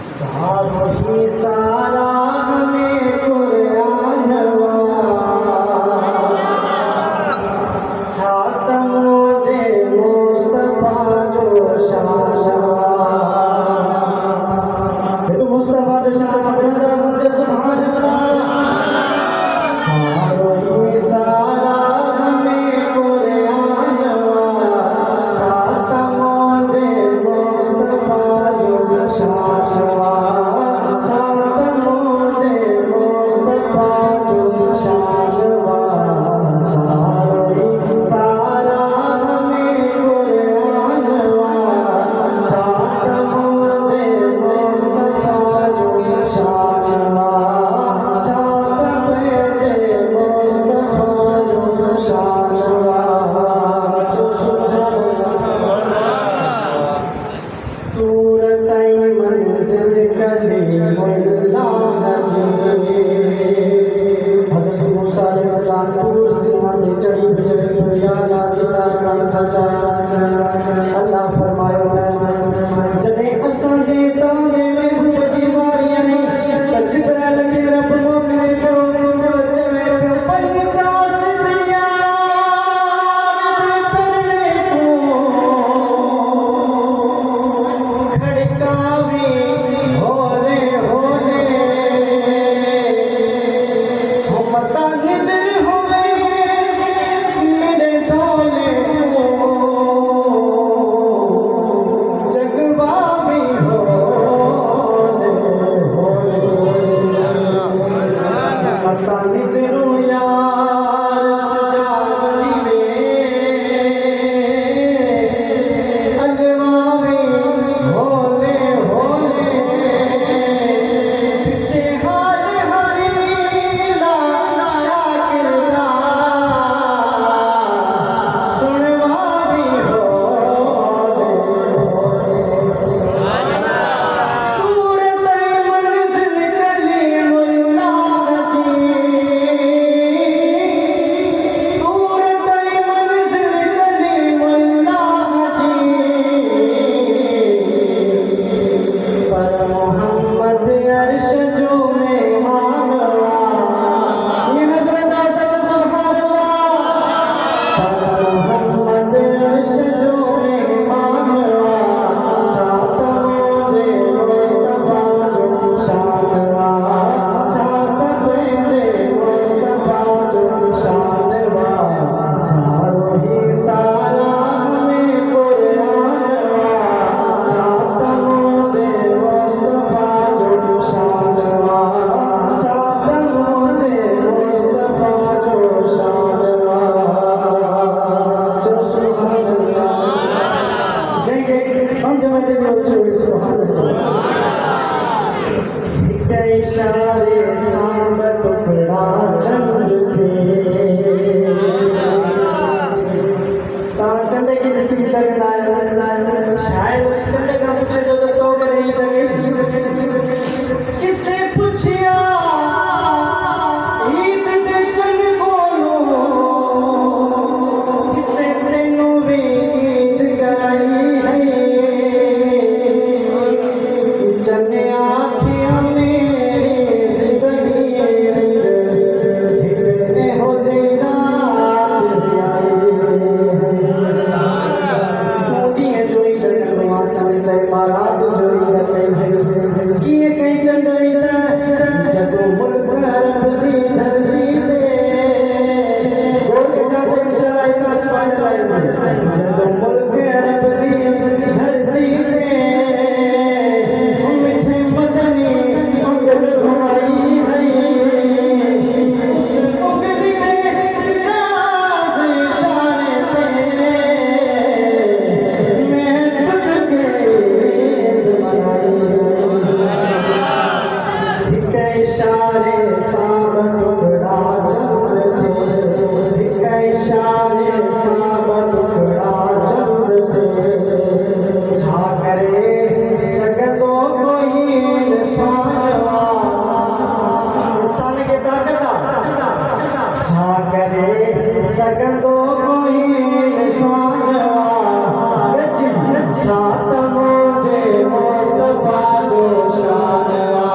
सारो ही सारा हमें कुरान छाता मुझे मुस्तफा जो शाह मुस्तफा जो शाह सुभान सारो ही सारा हमें कुरान छाता मुझे मुस्तफा जो शाह की नसीब तक जाए शायद चलेगा पूछे तो नहीं लगे किसे पूछिया ईद दे चल बोलो किसे तेनू भी ईद कराई है चने आखियां मेरी जिंदगी हिलने हो जेरा किए कहीं चंडई जदू मुल्क अरब दी धरती ते बोल के जाते इंशाल्लाह इतना सुभान जदू मुल्क अरब दी धरती ते मिठे मदनी मंगल घुमाई है उस उगली में राज इशारे तेरे मैं टूट के बनाई इशारे साब टुकड़ा चंद्र थे इशारे साब टुकड़ा चंद्र थे छा करे सकतो कोई इंसानवा इंसान के ताकता छा करे सकतो कोई इंसानवा छात मुझे मुस्तफा जो शानवा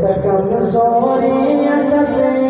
कमजोरी से